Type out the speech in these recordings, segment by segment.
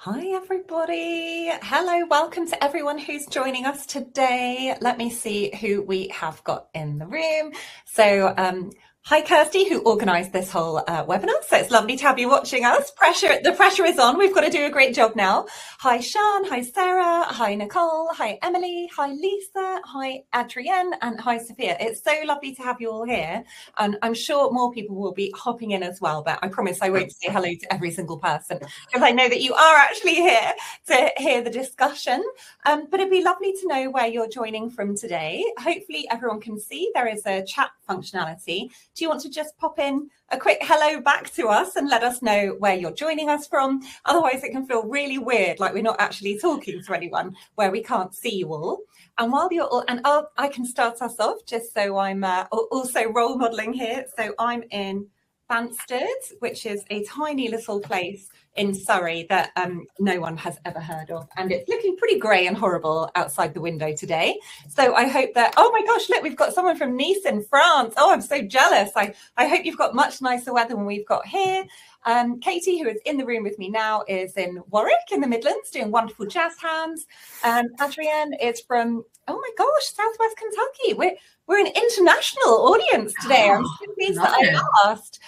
Hi everybody. Hello, welcome to everyone who's joining us today. Let me see who we have got in the room. So hi Kirsty, who organised this whole webinar. So it's lovely to have you watching us. The pressure is on. We've got to do a great job now. Hi Sean, hi Sarah, hi Nicole, hi Emily, hi Lisa, hi Adrienne, and hi Sophia. It's so lovely to have you all here. And I'm sure more people will be hopping in as well, but I promise I won't say hello to every single person because I know that you are actually here to hear the discussion. But it'd be lovely to know where you're joining from today. Hopefully everyone can see there is a chat functionality. Do you want to just pop in a quick hello back to us and let us know where you're joining us from? Otherwise it can feel really weird, like we're not actually talking to anyone where we can't see you all. And while you're all, and I can start us off just so I'm also role modeling here. So I'm in Banstead, which is a tiny little place in Surrey that no one has ever heard of, and it's looking pretty grey and horrible outside the window today. So I hope that, oh my gosh, look, we've got someone from Nice in France. Oh, I'm so jealous. I hope you've got much nicer weather than we've got here. Katie, who is in the room with me now, is in Warwick in the Midlands doing wonderful jazz hands. Adrienne is from, oh my gosh, Southwest Kentucky. We're an international audience today. I'm so pleased that I asked.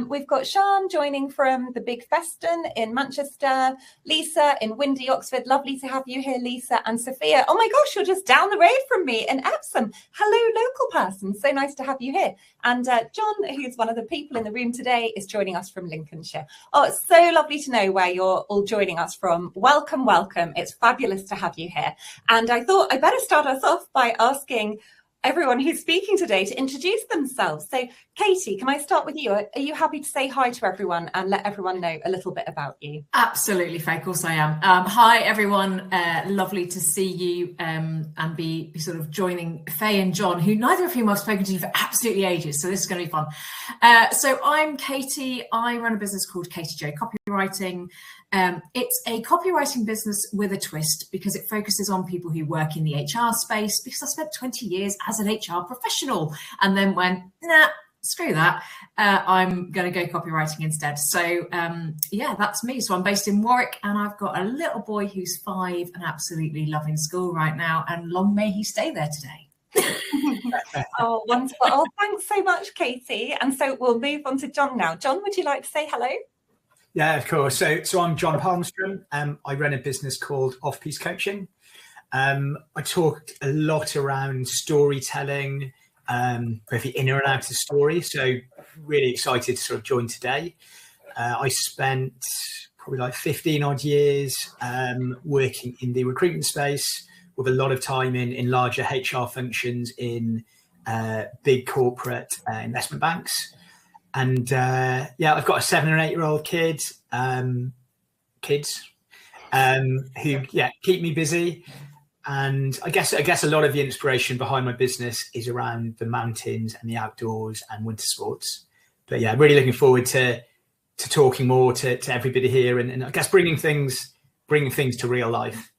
We've got Sean joining from the Big Feston in Manchester, Lisa in windy Oxford. Lovely to have you here, Lisa, and Sophia. Oh my gosh, you're just down the road from me in Epsom. Hello, local person. So nice to have you here. And John, who's one of the people in the room today, is joining us from Lincolnshire. Oh, it's so lovely to know where you're all joining us from. Welcome, welcome. It's fabulous to have you here. And I thought I better start us off by asking everyone who's speaking today to introduce themselves. So Katie, can I start with you? Are you happy to say hi to everyone and let everyone know a little bit about you? Absolutely, Faye, of course I am. Hi everyone, lovely to see you and be sort of joining Faye and John, who neither of whom I've spoken to for absolutely ages, so this is going to be fun. So I'm Katie. I run a business called Katie J Copywriting. It's a copywriting business with a twist because it focuses on people who work in the HR space, because I spent 20 years as an HR professional and then went, nah, screw that. I'm going to go copywriting instead. So yeah, that's me. So I'm based in Warwick and I've got a little boy who's 5 and absolutely loving school right now. And long may he stay there today. Oh, wonderful. Oh, thanks so much, Katie. And so we'll move on to John now. John, would you like to say hello? Yeah, of course. So I'm John Palmstrom. I run a business called Off-Piece Coaching. I talk a lot around storytelling, both the inner and outer story. So really excited to sort of join today. I spent probably like 15 odd years working in the recruitment space with a lot of time in larger HR functions in big corporate investment banks. And yeah, I've got a 7 and 8 year old kids who keep me busy. And I guess a lot of the inspiration behind my business is around the mountains and the outdoors and winter sports. But yeah, really looking forward to talking more to everybody here and I guess bringing things to real life.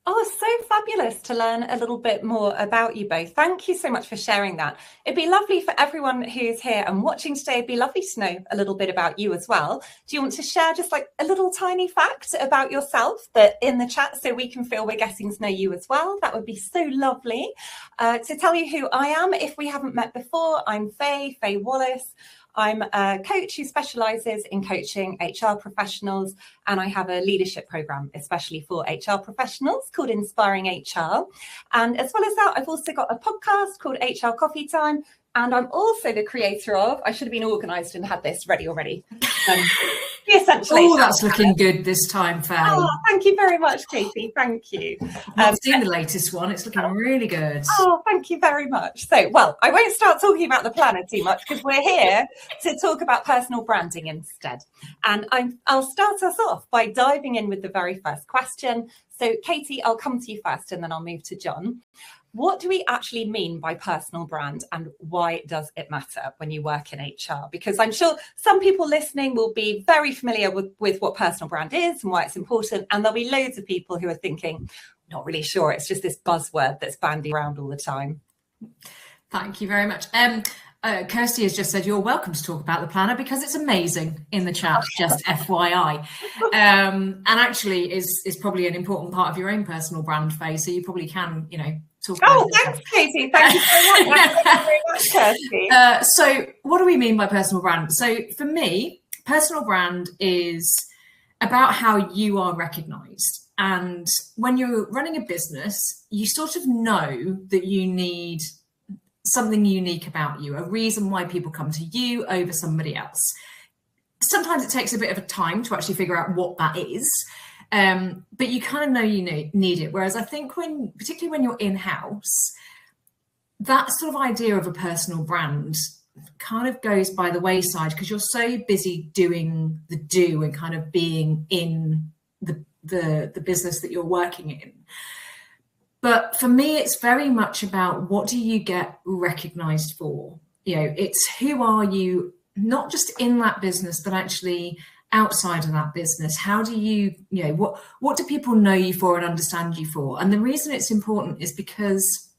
Oh, so fabulous to learn a little bit more about you both. Thank you so much for sharing that. It'd be lovely for everyone who's here and watching today. It'd be lovely to know a little bit about you as well. Do you want to share just like a little tiny fact about yourself that in the chat so we can feel we're getting to know you as well? That would be so lovely. To tell you who I am, if we haven't met before, I'm Faye Wallace. I'm a coach who specialises in coaching HR professionals, and I have a leadership programme especially for HR professionals called Inspiring HR. And as well as that, I've also got a podcast called HR Coffee Time, and I'm also the creator of, I should have been organised and had this ready already. Essentially. Oh, that's looking good this time, Faye. Oh, thank you very much, Katie. Thank you. I've seen the latest one. It's looking really good. Oh, thank you very much. So, well, I won't start talking about the planner too much because we're here to talk about personal branding instead. And I'll start us off by diving in with the very first question. So, Katie, I'll come to you first and then I'll move to John. What do we actually mean by personal brand and why does it matter when you work in HR? Because I'm sure some people listening will be very familiar with what personal brand is and why it's important. And there'll be loads of people who are thinking, not really sure. It's just this buzzword that's bandied around all the time. Thank you very much. Kirsty has just said you're welcome to talk about the planner because it's amazing in the chat, just FYI. And actually is probably an important part of your own personal brand, Faye, so you probably can, talk about it. Thanks, Katie. Thank you so much. Thank you very much, Kirsty. So what do we mean by personal brand? So for me, personal brand is about how you are recognised. And when you're running a business, you sort of know that you need something unique about you, a reason why people come to you over somebody else. Sometimes it takes a bit of a time to actually figure out what that is, but you kind of know you need it. Whereas I think particularly when you're in-house, that sort of idea of a personal brand kind of goes by the wayside because you're so busy doing the do and kind of being in the business that you're working in. But for me, it's very much about what do you get recognized for? It's who are you, not just in that business, but actually outside of that business. How do you, what do people know you for and understand you for? And the reason it's important is because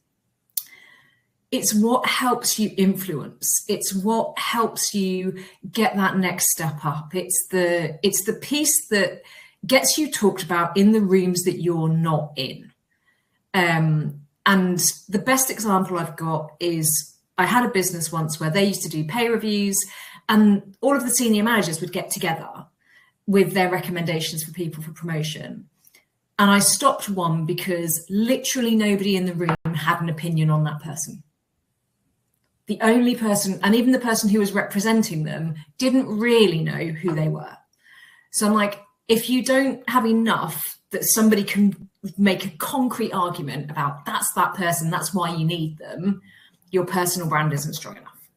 it's what helps you influence. It's what helps you get that next step up. It's the piece that gets you talked about in the rooms that you're not in. And the best example I've got is I had a business once where they used to do pay reviews and all of the senior managers would get together with their recommendations for people for promotion. And I stopped one because literally nobody in the room had an opinion on that person. The only person, and even the person who was representing them, didn't really know who they were. So I'm like, if you don't have enough that somebody can make a concrete argument about that's that person, that's why you need them, your personal brand isn't strong enough.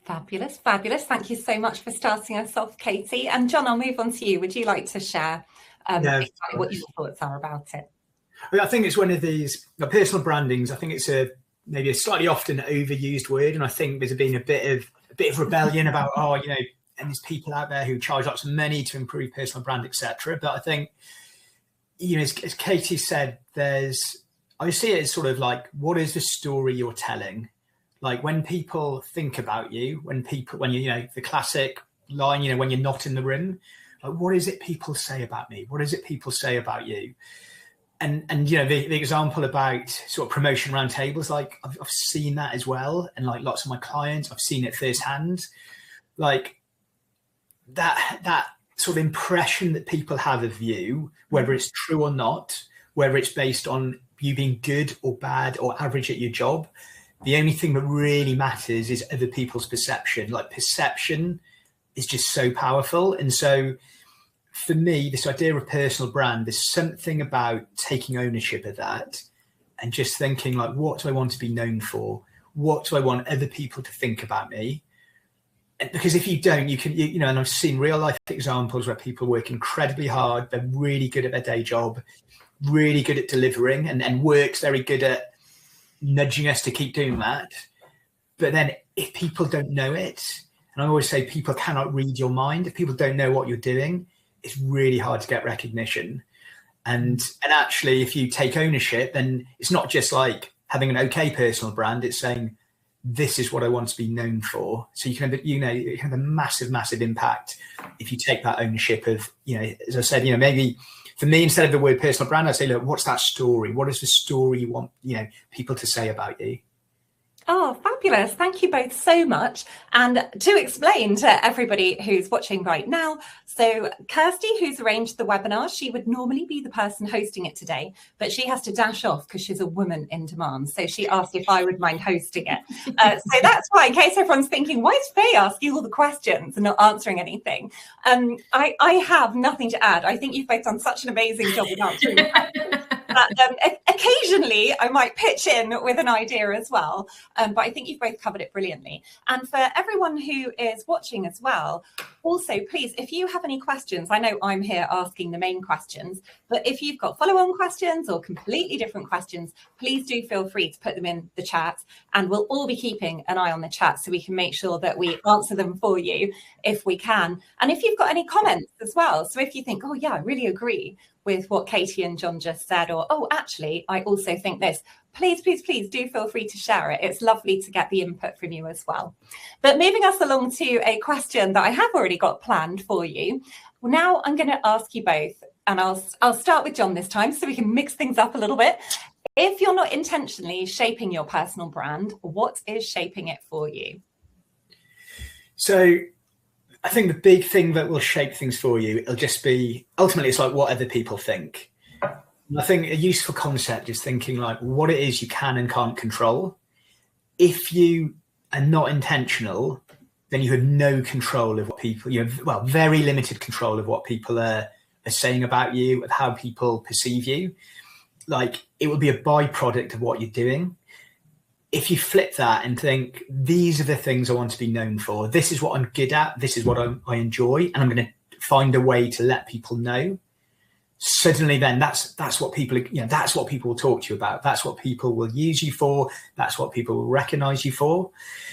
Fabulous, fabulous. Thank you so much for starting us off, Katie. And John, I'll move on to you. Would you like to share what your thoughts are about it? I think it's one of these personal brandings. I think it's maybe a slightly often overused word, and I think there's been a bit of rebellion about and there's people out there who charge lots of money to improve personal brand, etc. But I think, as Katie said, I see it as sort of like, what is the story you're telling? Like when people think about you, when you the classic line, when you're not in the room, like what is it people say about me? What is it people say about you? And the example about sort of promotion round tables, like I've seen that as well, and like lots of my clients, I've seen it firsthand, like that sort of impression that people have of you, whether it's true or not, whether it's based on you being good or bad or average at your job. The only thing that really matters is other people's perception. Like perception is just so powerful. And so for me, this idea of personal brand, there's something about taking ownership of that and just thinking like, what do I want to be known for? What do I want other people to think about me? And because if you don't, you can, and I've seen real life examples where people work incredibly hard. They're really good at their day job, really good at delivering, and work's very good at nudging us to keep doing that. But then if people don't know it, and I always say people cannot read your mind. If people don't know what you're doing, it's really hard to get recognition. And actually, if you take ownership, then it's not just like having an okay personal brand. It's saying, this is what I want to be known for. So you can have a massive, massive impact if you take that ownership of, as I said, maybe for me, instead of the word personal brand, I say, look, what's that story? What is the story you want, people to say about you? Oh, fabulous. Thank you both so much. And to explain to everybody who's watching right now, so Kirsty, who's arranged the webinar, she would normally be the person hosting it today, but she has to dash off because she's a woman in demand. So she asked if I would mind hosting it. So that's why, in case everyone's thinking, why is Faye asking all the questions and not answering anything? I have nothing to add. I think you've both done such an amazing job of answering the questions. Occasionally, I might pitch in with an idea as well, but I think you've both covered it brilliantly. And for everyone who is watching as well, also, please, if you have any questions, I know I'm here asking the main questions, but if you've got follow-on questions or completely different questions, please do feel free to put them in the chat, and we'll all be keeping an eye on the chat so we can make sure that we answer them for you if we can. And if you've got any comments as well, so if you think, oh yeah, I really agree with what Katie and John just said, or, oh, actually, I also think this, please do feel free to share it. It's lovely to get the input from you as well. But moving us along to a question that I have already got planned for you. Now I'm going to ask you both, and I'll start with John this time so we can mix things up a little bit. If you're not intentionally shaping your personal brand, what is shaping it for you? So I think the big thing that will shape things for you, it'll just be, ultimately, it's like what other people think. And I think a useful concept is thinking like what it is you can and can't control. If you are not intentional, then you have no control of what people, very limited control of what people are saying about you, of how people perceive you. Like it will be a byproduct of what you're doing. If you flip that and think, these are the things I want to be known for, this is what I'm good at, this is what I enjoy, and I'm going to find a way to let people know. Suddenly then that's what people, that's what people will talk to you about. That's what people will use you for. That's what people will recognize you for.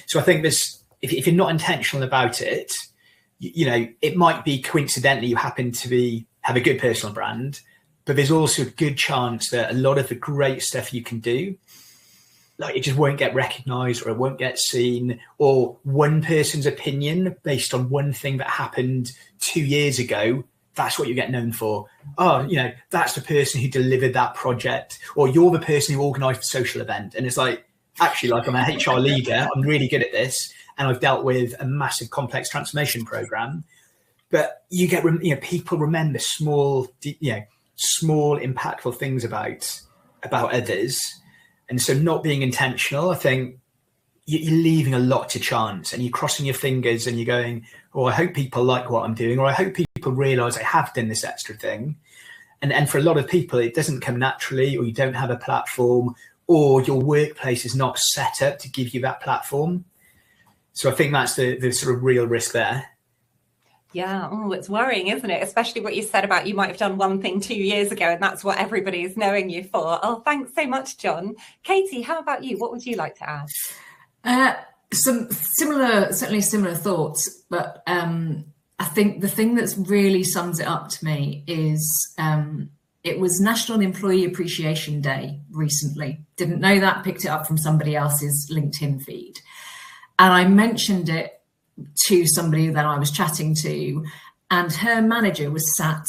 So I think this, if you're not intentional about it, it might be coincidentally you happen to have a good personal brand, but there's also a good chance that a lot of the great stuff you can do, like it just won't get recognized, or it won't get seen, or one person's opinion based on one thing that happened 2 years ago, that's what you get known for. Oh, that's the person who delivered that project, or you're the person who organized the social event. And it's like, actually, like I'm a HR leader, I'm really good at this, and I've dealt with a massive complex transformation program. But you get, people remember small, impactful things about others. And so not being intentional, I think you're leaving a lot to chance, and you're crossing your fingers and you're going, oh, I hope people like what I'm doing, or I hope people realize I have done this extra thing. And for a lot of people, it doesn't come naturally, or you don't have a platform, or your workplace is not set up to give you that platform. So I think that's the sort of real risk there. Yeah, it's worrying, isn't it? Especially what you said about you might have done one thing 2 years ago and that's what everybody is knowing you for. Oh, thanks so much, John. Katie, how about you? What would you like to add? Some certainly similar thoughts, but I think the thing that's really sums it up to me is it was National Employee Appreciation Day recently. Didn't know that, picked it up from somebody else's LinkedIn feed. And I mentioned it to somebody that I was chatting to, and her manager was sat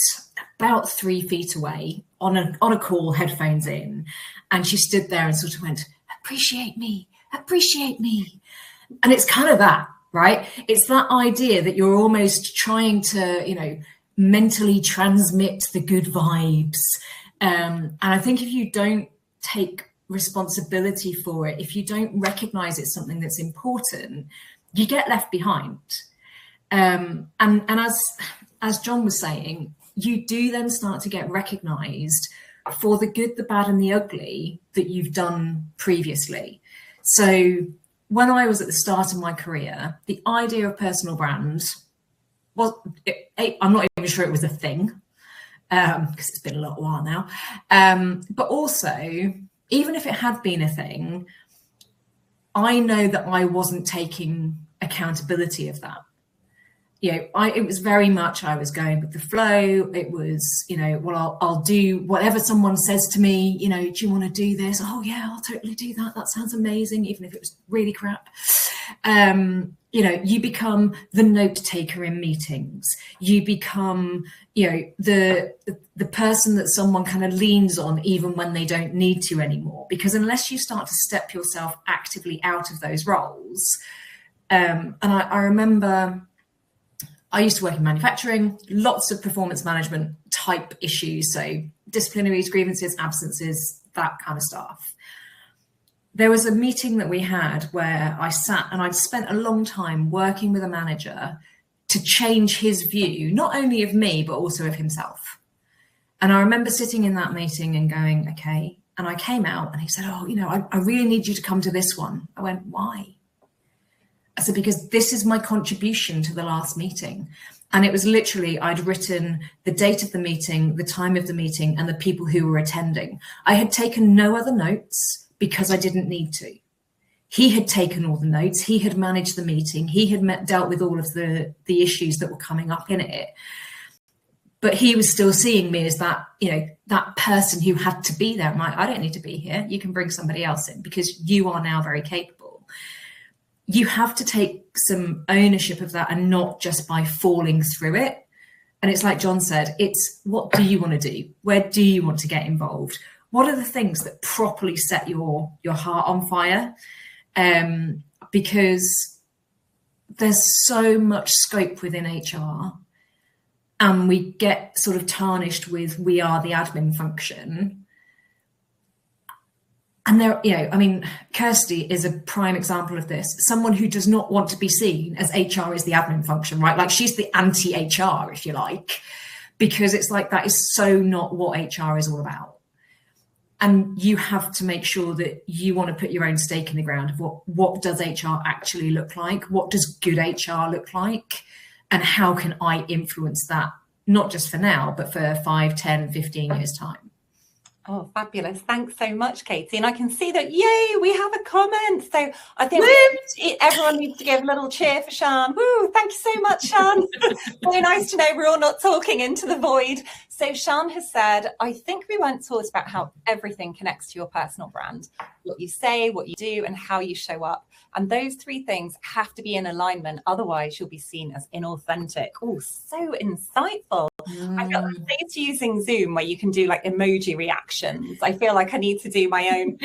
about 3 feet away on a call, headphones in, and she stood there and sort of went, appreciate me. And it's kind of that, right? It's that idea that you're almost trying to, mentally transmit the good vibes. And I think if you don't take responsibility for it, if you don't recognize it's something that's important, you get left behind. And as John was saying, you do then start to get recognized for the good, the bad, and the ugly that you've done previously. So when I was at the start of my career, the idea of personal brand was, I'm not even sure it was a thing, because it's been a little while now. But also, even if it had been a thing, I know that I wasn't taking accountability of that. It was very much, I was going with the flow. It was, well, I'll do whatever someone says to me, do you want to do this? Oh yeah, I'll totally do that. That sounds amazing, even if it was really crap. You become the note taker in meetings. You become, the person that someone kind of leans on even when they don't need to anymore. Because unless you start to step yourself actively out of those roles, and I remember I used to work in manufacturing, lots of performance management type issues. So disciplinaries, grievances, absences, that kind of stuff. There was a meeting that we had where I sat and I'd spent a long time working with a manager to change his view, not only of me, but also of himself. And I remember sitting in that meeting and going, okay. And I came out and he said, oh, I really need you to come to this one. I went, why? I said, because this is my contribution to the last meeting. And it was literally, I'd written the date of the meeting, the time of the meeting, and the people who were attending. I had taken no other notes because I didn't need to. He had taken all the notes. He had managed the meeting. He had dealt with all of the issues that were coming up in it. but he was still seeing me as that, that person who had to be there. I'm like, I don't need to be here. You can bring somebody else in because you are now very capable. You have to take some ownership of that, and not just by falling through it. And it's like John said, it's what do you want to do? Where do you want to get involved? What are the things that properly set your heart on fire? Because there's so much scope within HR, and we get sort of tarnished with we are the admin function. And there, Kirsty is a prime example of this. Someone who does not want to be seen as HR is the admin function, right? Like she's the anti-HR, if you like, because it's like that is so not what HR is all about. And you have to make sure that you want to put your own stake in the ground of what does HR actually look like? What does good HR look like? And how can I influence that, not just for now, but for 5, 10, 15 years' time? Oh, fabulous. Thanks so much, Katie. And I can see that, yay, we have a comment. So I think everyone needs to give a little cheer for Sian. Woo, thank you so much, Sian. Very nice to know we're all not talking into the void. So Sian has said, I think we weren't taught about how everything connects to your personal brand, what you say, what you do, and how you show up. And those 3 things have to be in alignment. Otherwise, you'll be seen as inauthentic. Oh, so insightful. I feel like I'm used to using Zoom where you can do like emoji reactions. I feel like I need to do my own,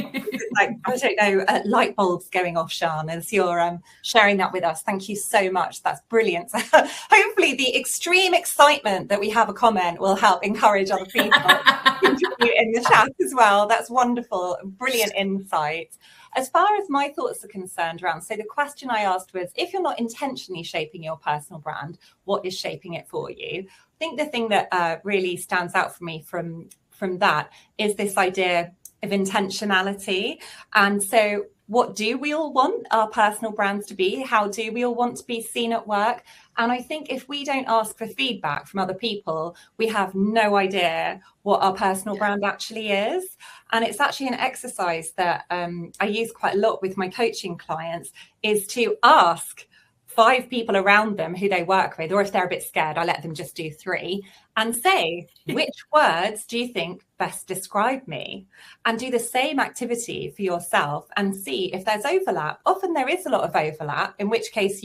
light bulbs going off, Sian, as you're sharing that with us. Thank you so much. That's brilliant. Hopefully the extreme excitement that we have a comment will help encourage other people to contribute in the chat as well. That's wonderful. Brilliant insight. As far as my thoughts are concerned around, so the question I asked was, if you're not intentionally shaping your personal brand, what is shaping it for you? I think the thing that really stands out for me from that is this idea of intentionality. And so what do we all want our personal brands to be? How do we all want to be seen at work? And I think if we don't ask for feedback from other people, we have no idea what our personal brand actually is. And it's actually an exercise that I use quite a lot with my coaching clients, is to ask 5 people around them who they work with, or if they're a bit scared, I let them just do 3, and say, which words do you think best describe me? And do the same activity for yourself and see if there's overlap. Often there is a lot of overlap, in which case,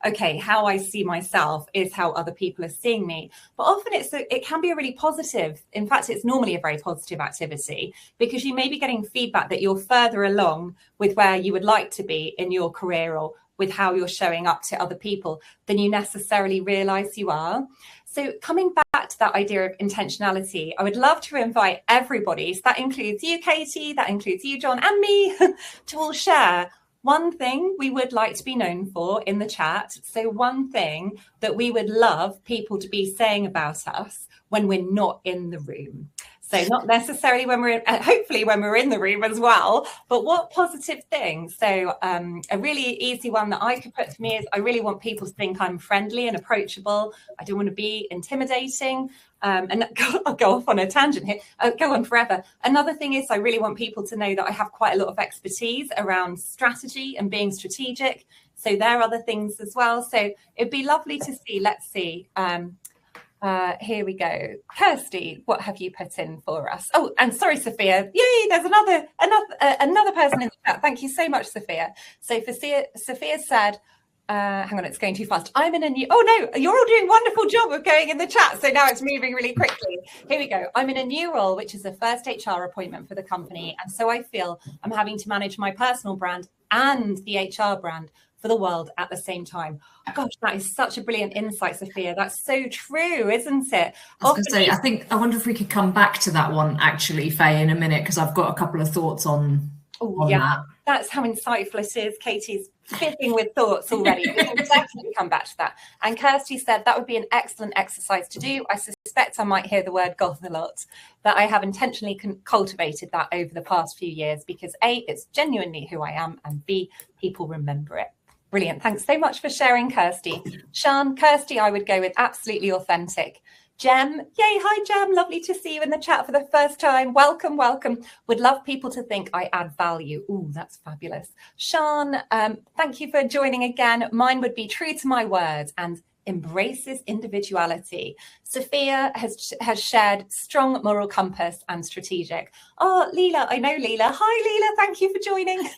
okay, how I see myself is how other people are seeing me. But often it can be a really positive. In fact, it's normally a very positive activity, because you may be getting feedback that you're further along with where you would like to be in your career, or with how you're showing up to other people, than you necessarily realize you are. So coming back to that idea of intentionality, I would love to invite everybody, so that includes you, Katie, that includes you, John, and me, to all share one thing we would like to be known for in the chat. So one thing that we would love people to be saying about us when we're not in the room. So not necessarily when we're hopefully when we're in the room as well, but what positive thing? So a really easy one that I could put to me is, I really want people to think I'm friendly and approachable. I don't want to be intimidating. And I'll go off on a tangent here, go on forever. Another thing is, I really want people to know that I have quite a lot of expertise around strategy and being strategic. So there are other things as well. So it'd be lovely to see. Let's see. Here we go. Kirsty, what have you put in for us? Oh, and sorry, Sophia. Yay, there's another person in the chat. Thank you so much, Sophia. So Sophia said, hang on, it's going too fast. I'm in a new, oh no, you're all doing a wonderful job of going in the chat. So now it's moving really quickly. Here we go. I'm in a new role, which is the first HR appointment for the company. And so I feel I'm having to manage my personal brand and the HR brand for the world at the same time. Gosh, that is such a brilliant insight, Sophia. That's so true, isn't it? I was going to say, I wonder if we could come back to that one actually, Faye, in a minute, because I've got a couple of thoughts on that. That's how insightful it is. Katie's fizzing with thoughts already. We can definitely come back to that. And Kirsty said that would be an excellent exercise to do. I suspect I might hear the word goth a lot, but I have intentionally cultivated that over the past few years, because A, it's genuinely who I am, and B, people remember it. Brilliant. Thanks so much for sharing, Kirsty. Sian, Kirsty, I would go with absolutely authentic. Jem, yay, hi Jem, lovely to see you in the chat for the first time. Welcome, welcome. Would love people to think I add value. Ooh, that's fabulous. Sian, thank you for joining again. Mine would be true to my word and embraces individuality. Sophia has shared strong moral compass and strategic. Oh, Leela, I know Leela. Hi, Leela. Thank you for joining.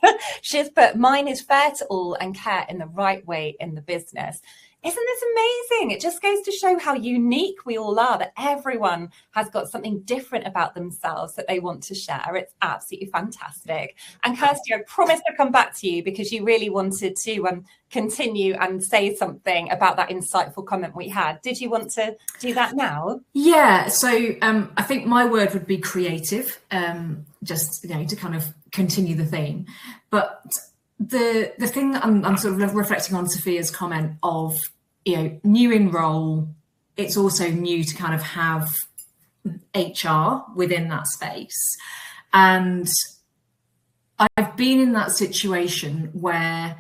She's put, mine is fair to all and care in the right way in the business. Isn't this amazing? It just goes to show how unique we all are, that everyone has got something different about themselves that they want to share. It's absolutely fantastic. And Kirsty, I promised I'd come back to you because you really wanted to continue and say something about that insightful comment we had. Did you want to do that now? Yeah, so I think my word would be creative, just to kind of continue the theme. But the thing I'm sort of reflecting on Sophia's comment of, new in role, it's also new to kind of have HR within that space. And I've been in that situation where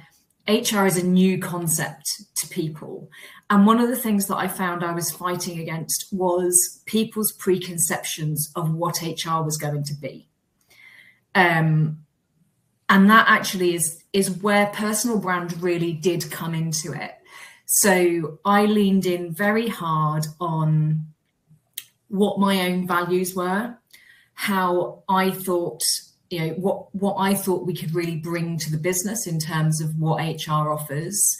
HR is a new concept to people. And one of the things that I found I was fighting against was people's preconceptions of what HR was going to be. And that actually is where personal brand really did come into it. So I leaned in very hard on what my own values were, how I thought, what I thought we could really bring to the business in terms of what HR offers,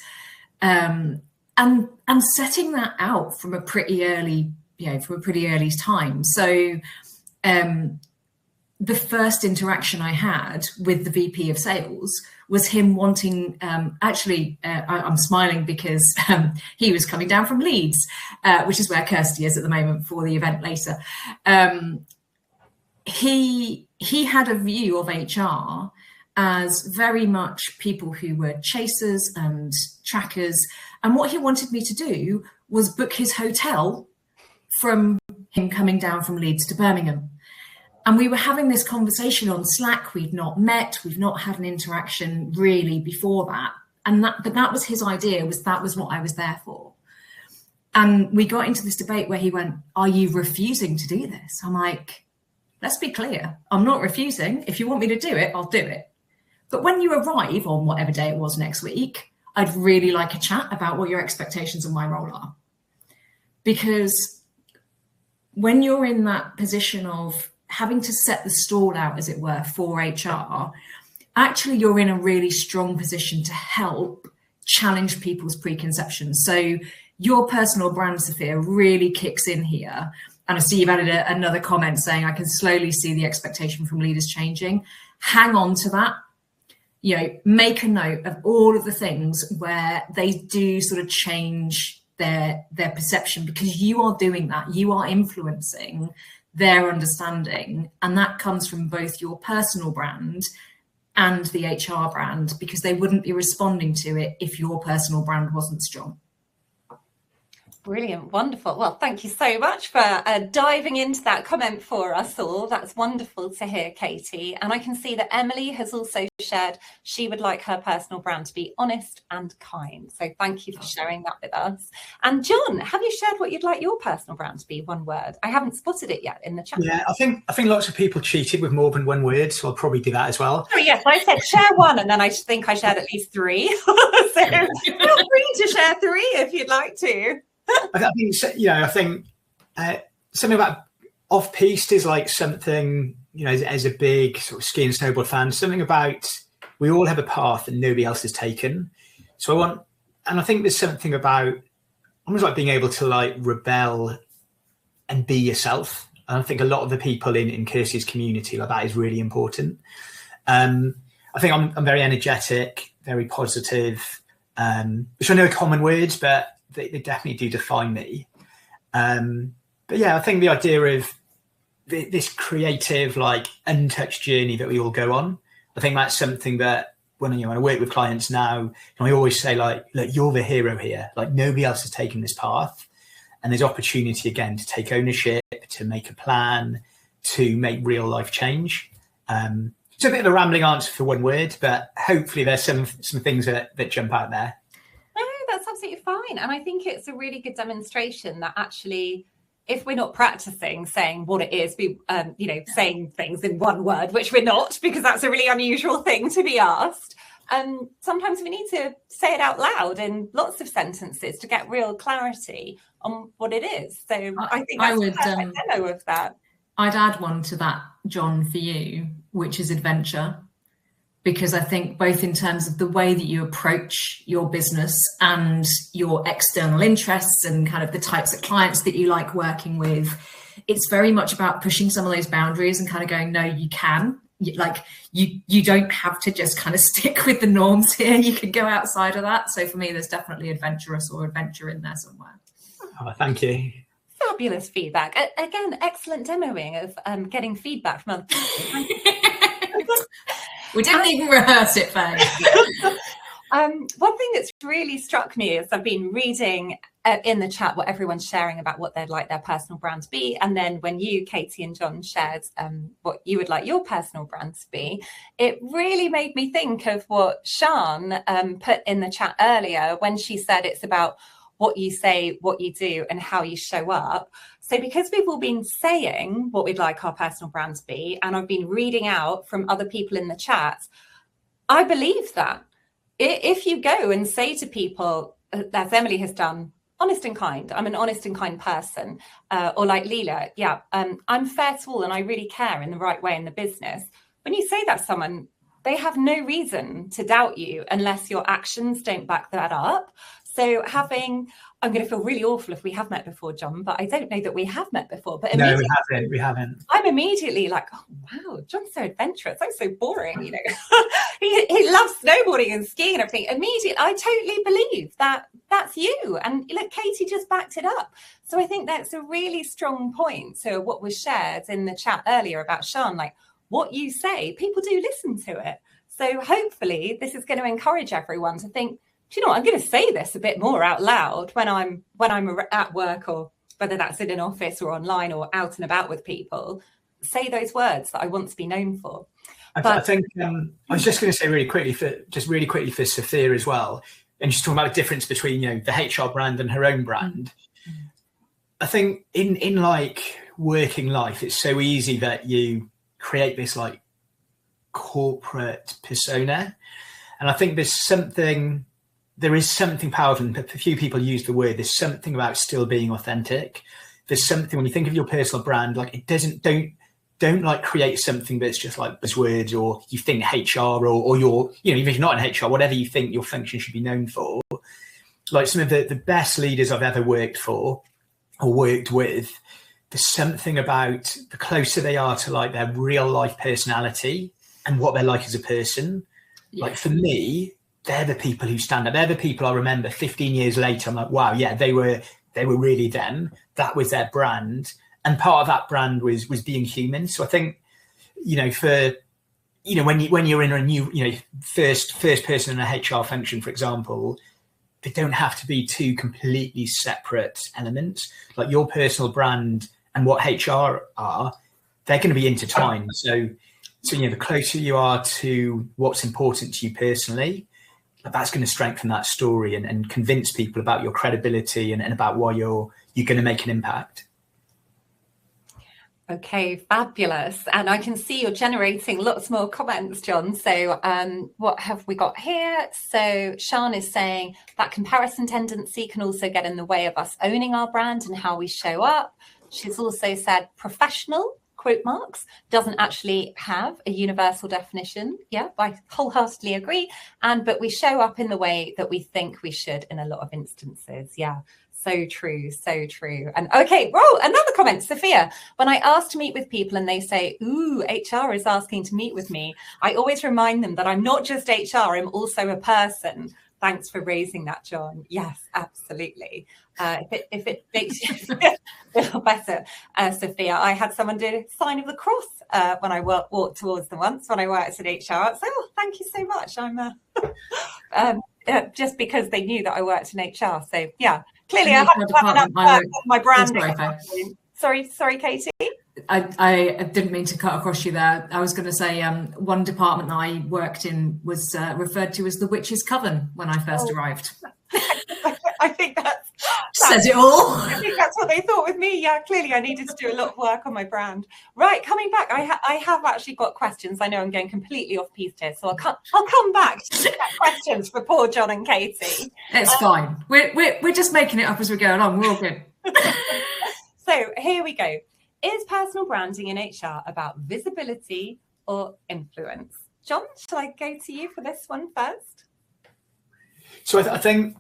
and setting that out from a pretty early time. So the first interaction I had with the VP of sales was him wanting, I'm smiling because he was coming down from Leeds, which is where Kirsty is at the moment for the event later. He had a view of HR as very much people who were chasers and trackers. And what he wanted me to do was book his hotel from him coming down from Leeds to Birmingham. And we were having this conversation on Slack. We'd not met, we've not had an interaction really before that. But that was his idea, that was what I was there for. And we got into this debate where he went, are you refusing to do this? I'm like, let's be clear. I'm not refusing. If you want me to do it, I'll do it. But when you arrive on whatever day it was next week, I'd really like a chat about what your expectations of my role are. Because when you're in that position of having to set the stall out, as it were, for HR, actually you're in a really strong position to help challenge people's preconceptions. So your personal brand, Sophia, really kicks in here. And I see you've added another comment saying, I can slowly see the expectation from leaders changing. Hang on to that. Make a note of all of the things where they do sort of change their perception, because you are doing that. You are influencing their understanding, and that comes from both your personal brand and the HR brand, because they wouldn't be responding to it if your personal brand wasn't strong. Brilliant, wonderful. Well, thank you so much for diving into that comment for us all. That's wonderful to hear, Katie. And I can see that Emily has also shared she would like her personal brand to be honest and kind. So thank you for sharing that with us. And John, have you shared what you'd like your personal brand to be? One word. I haven't spotted it yet in the chat. Yeah, I think lots of people cheated with more than one word, so I'll probably do that as well. Oh yes, I said share one, and then I think I shared at least three. So feel free to share three if you'd like to. I think something about off-piste is like something, as a big sort of ski and snowboard fan, something about we all have a path that nobody else has taken. So I think there's something about almost like being able to like rebel and be yourself. And I think a lot of the people in Kirsty's community, like that is really important. I think I'm very energetic, very positive, which I know are common words, but they definitely do define me. But yeah, I think the idea of this creative, like untouched journey that we all go on, I think that's something that when I work with clients now, I always say like, look, you're the hero here. Like nobody else has taken this path. And there's opportunity again to take ownership, to make a plan, to make real life change. It's a bit of a rambling answer for one word, but hopefully there's some things that jump out there. That's absolutely fine. And I think it's a really good demonstration that actually, if we're not practicing saying what it is, saying things in one word, which we're not, because that's a really unusual thing to be asked. sometimes we need to say it out loud in lots of sentences to get real clarity on what it is. So I think that's a perfect demo of that. I'd add one to that, John, for you, which is adventure. Because I think both in terms of the way that you approach your business and your external interests and kind of the types of clients that you like working with, it's very much about pushing some of those boundaries and kind of going, no, you can. Like you don't have to just kind of stick with the norms here. You can go outside of that. So for me, there's definitely adventurous or adventure in there somewhere. Oh, thank you. Fabulous feedback. Again, excellent demoing of getting feedback from other people. We didn't even rehearse it, Faye. One thing that's really struck me is I've been reading in the chat what everyone's sharing about what they'd like their personal brand to be. And then when you, Katie and John, shared what you would like your personal brand to be, it really made me think of what Sian put in the chat earlier when she said it's about what you say, what you do, and how you show up. So because we've all been saying what we'd like our personal brand to be, and I've been reading out from other people in the chat, I believe that. If you go and say to people, as Emily has done, honest and kind, I'm an honest and kind person, or like Leela, I'm fair to all and I really care in the right way in the business. When you say that to someone, they have no reason to doubt you unless your actions don't back that up. So I'm going to feel really awful if we have met before, John, but I don't know that we have met before. But no, we haven't. I'm immediately like, oh, wow, John's so adventurous. I'm so boring, you know. he loves snowboarding and skiing and everything. Immediately, I totally believe that that's you. And look, Katie just backed it up. So I think that's a really strong point to what was shared in the chat earlier about Sian, like what you say, people do listen to it. So hopefully this is going to encourage everyone to think, do you know what, I'm going to say this a bit more out loud when I'm at work, or whether that's in an office or online or out and about with people. Say those words that I want to be known for. I think I was just going to say really quickly for Sophia as well, and she's talking about the difference between, you know, the HR brand and her own brand. I think in like working life, it's so easy that you create this like corporate persona, and I think there is something powerful, and a few people use the word, there's something about still being authentic. There's something, when you think of your personal brand, like don't like create something that's just like buzzwords, or you think HR or your, you know, even if you're not in HR, whatever you think your function should be known for. Like some of the best leaders I've ever worked for or worked with, there's something about the closer they are to like their real life personality and what they're like as a person. Yeah. Like for me, they're the people who stand out. They're the people I remember 15 years later. I'm like, wow, yeah, they were really them. That was their brand. And part of that brand was being human. So I think, you know, for, you know, when you're in a new, you know, first person in a HR function, for example, they don't have to be two completely separate elements. Like your personal brand and what HR are, they're going to be intertwined. So, you know, the closer you are to what's important to you personally, that's going to strengthen that story and convince people about your credibility and about why you're going to make an impact. Okay, fabulous. And I can see you're generating lots more comments, John. So what have we got here? So Sian is saying that comparison tendency can also get in the way of us owning our brand and how we show up. She's also said professional, quote marks, doesn't actually have a universal definition. Yeah, I wholeheartedly agree. But we show up in the way that we think we should in a lot of instances. Yeah. So true, so true. And okay, whoa, another comment, Sophia. When I ask to meet with people and they say, ooh, HR is asking to meet with me, I always remind them that I'm not just HR, I'm also a person. Thanks for raising that, John. Yes, absolutely. If it makes you feel better, Sophia, I had someone do a sign of the cross when I walked towards them once when I worked at HR. So thank you so much. I'm just because they knew that I worked in HR. So yeah. Clearly, I haven't done enough my branding. Sorry, Katie. I didn't mean to cut across you there. I was going to say one department I worked in was referred to as the witch's coven when I first arrived. I think that's Says it all. I think that's what they thought with me. Yeah, clearly I needed to do a lot of work on my brand. Right, coming back, I have actually got questions. I know I'm going completely off piste here, so I'll come back to questions for poor John and Katie. It's fine. We're just making it up as we go along. We're all good. So here we go. Is personal branding in HR about visibility or influence? John, shall I go to you for this one first? So I think,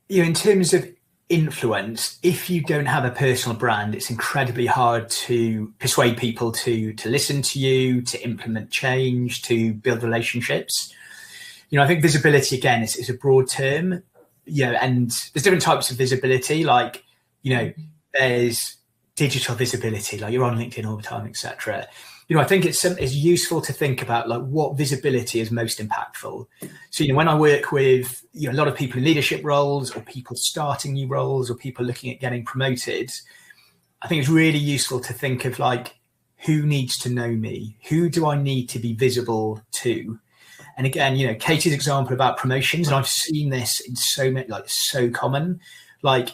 in terms of influence, if you don't have a personal brand, it's incredibly hard to persuade people to listen to you, to implement change, to build relationships. I think visibility, again, is a broad term, and there's different types of visibility. Like, there's digital visibility, like you're on LinkedIn all the time, etc. I think it's useful to think about like what visibility is most impactful. So, when I work with a lot of people in leadership roles, or people starting new roles, or people looking at getting promoted, I think it's really useful to think of like, who needs to know me? Who do I need to be visible to? And again, Katie's example about promotions, and I've seen this in so many, like so common. Like,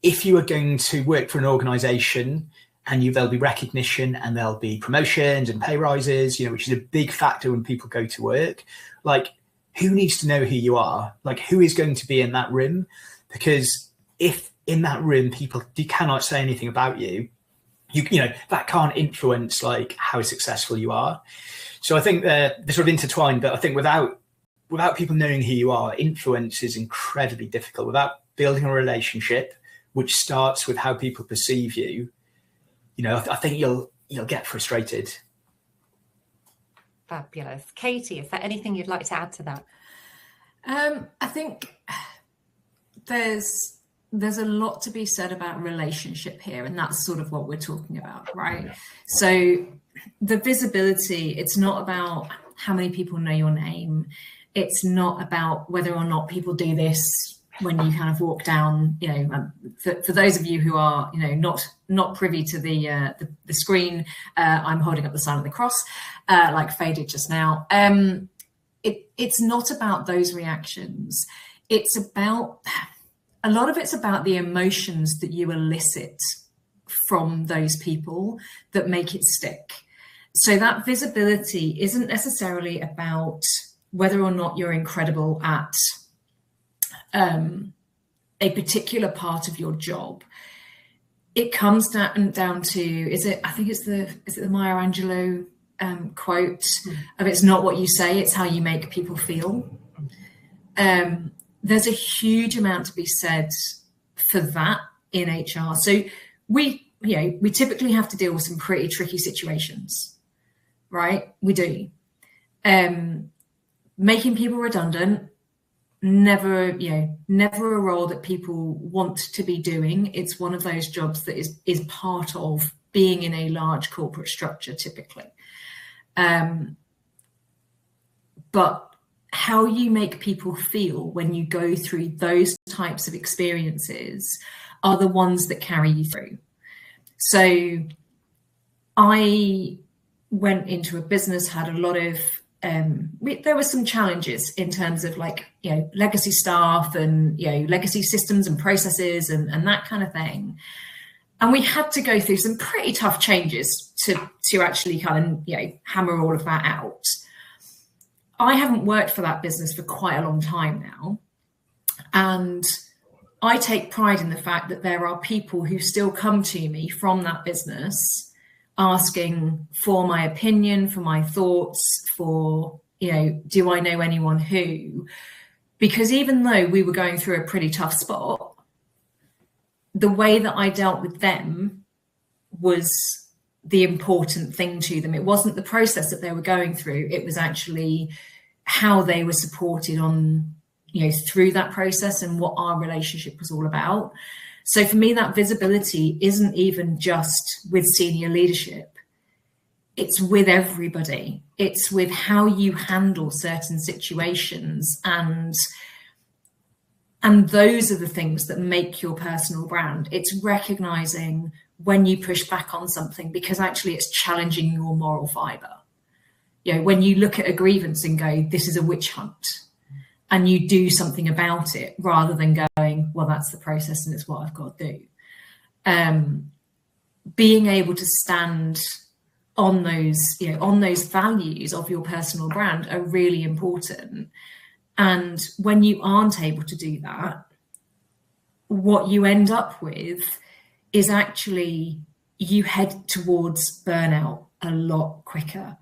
if you are going to work for an organization, and there'll be recognition and there'll be promotions and pay rises, which is a big factor when people go to work. Like, who needs to know who you are? Like, who is going to be in that room? Because if in that room people cannot say anything about you, that can't influence like how successful you are. So I think they're sort of intertwined, but I think without people knowing who you are, influence is incredibly difficult. Without building a relationship, which starts with how people perceive you, I think you'll get frustrated. Fabulous. Katie, is there anything you'd like to add to that? I think there's a lot to be said about relationship here, and that's sort of what we're talking about, right? So the visibility, it's not about how many people know your name. It's not about whether or not people do this when you kind of walk down, for those of you who are, not privy to the screen, I'm holding up the sign of the cross, like Faye did just now. It's not about those reactions. It's about, a lot of it's about the emotions that you elicit from those people that make it stick. So that visibility isn't necessarily about whether or not you're incredible at a particular part of your job. It comes down to, I think it's the Maya Angelou quote of, it's not what you say, it's how you make people feel. There's a huge amount to be said for that in HR. So we typically have to deal with some pretty tricky situations, right? We do. Making people redundant, never a role that people want to be doing. It's one of those jobs that is part of being in a large corporate structure typically. But how you make people feel when you go through those types of experiences are the ones that carry you through. So I went into a business, had a lot of there were some challenges in terms of legacy staff and legacy systems and processes and that kind of thing, and we had to go through some pretty tough changes to actually kind of hammer all of that out. I haven't worked for that business for quite a long time now, and I take pride in the fact that there are people who still come to me from that business asking for my opinion, for my thoughts, for, do I know anyone who? Because even though we were going through a pretty tough spot, the way that I dealt with them was the important thing to them. It wasn't the process that they were going through. It was actually how they were supported on, through that process and what our relationship was all about. So for me, that visibility isn't even just with senior leadership. It's with everybody. It's with how you handle certain situations. And those are the things that make your personal brand. It's recognizing when you push back on something because actually it's challenging your moral fiber. When you look at a grievance and go, this is a witch hunt. and you do something about it rather than going, well, that's the process and it's what I've got to do. Being able to stand on those, on those values of your personal brand are really important. And when you aren't able to do that, what you end up with is actually you head towards burnout a lot quicker.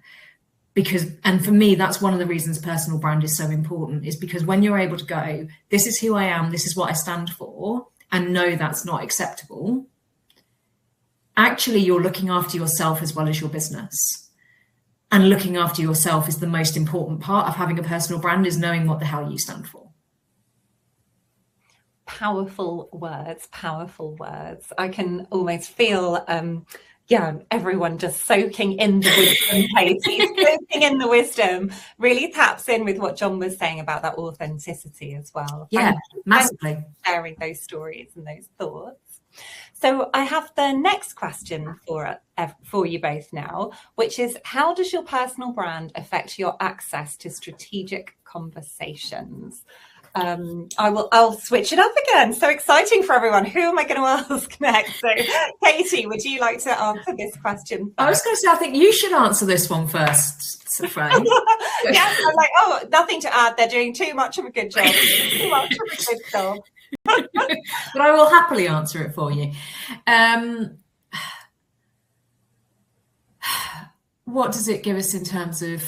And for me, that's one of the reasons personal brand is so important, is because when you're able to go, this is who I am, this is what I stand for, and no, that's not acceptable, actually you're looking after yourself as well as your business. And looking after yourself is the most important part of having a personal brand, is knowing what the hell you stand for. Powerful words, powerful words. I can almost feel everyone just soaking in the wisdom, Katie, soaking in the wisdom. Really taps in with what John was saying about that authenticity as well. Yeah, massively. Thank you for sharing those stories and those thoughts. So I have the next question for you both now, which is, how does your personal brand affect your access to strategic conversations? I'll switch it up again. So exciting for everyone. Who am I going to ask next? So, Katie, would you like to answer this question first? I was going to say, I think you should answer this one first, Faye. Yes, I'm like, nothing to add. They're doing too much of a good job. Too much of a good job. But I will happily answer it for you. What does it give us in terms of...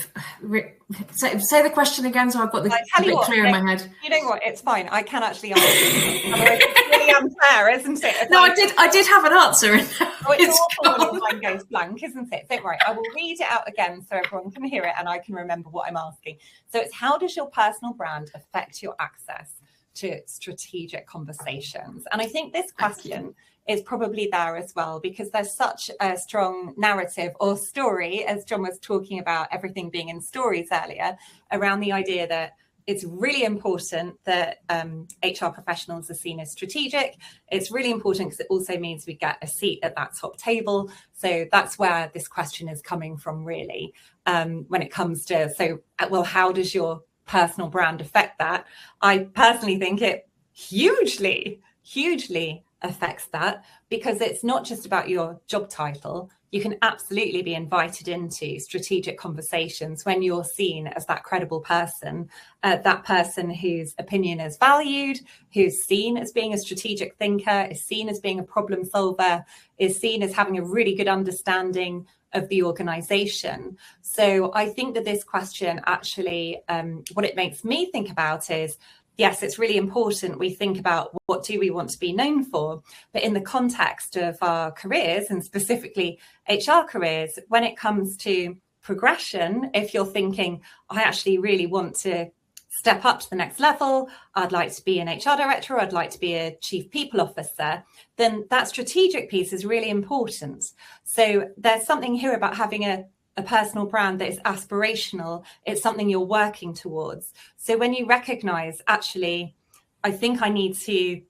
Say the question again, so I've got the bit clear in my head. You know what? It's fine. I can actually answer it. It's really unfair, isn't it? No, I did have an answer. It's awful when mine goes blank, isn't it? Don't worry. I will read it out again so everyone can hear it and I can remember what I'm asking. So it's, how does your personal brand affect your access to strategic conversations? And I think this question is probably there as well, because there's such a strong narrative or story, as John was talking about everything being in stories earlier, around the idea that it's really important that HR professionals are seen as strategic. It's really important because it also means we get a seat at that top table. So that's where this question is coming from, really, when it comes to, how does your personal brand affect that? I personally think it hugely affects that, because it's not just about your job title. You can absolutely be invited into strategic conversations when you're seen as that credible person, that person whose opinion is valued, who's seen as being a strategic thinker, is seen as being a problem solver, is seen as having a really good understanding of the organization. So I think that this question actually, what it makes me think about is, yes, it's really important we think about what do we want to be known for, but in the context of our careers, and specifically HR careers, when it comes to progression, if you're thinking, I actually really want to step up to the next level, I'd like to be an HR director, or I'd like to be a chief people officer, then that strategic piece is really important. So there's something here about having a personal brand that is aspirational. It's something you're working towards. So when you recognize, actually, I think I need to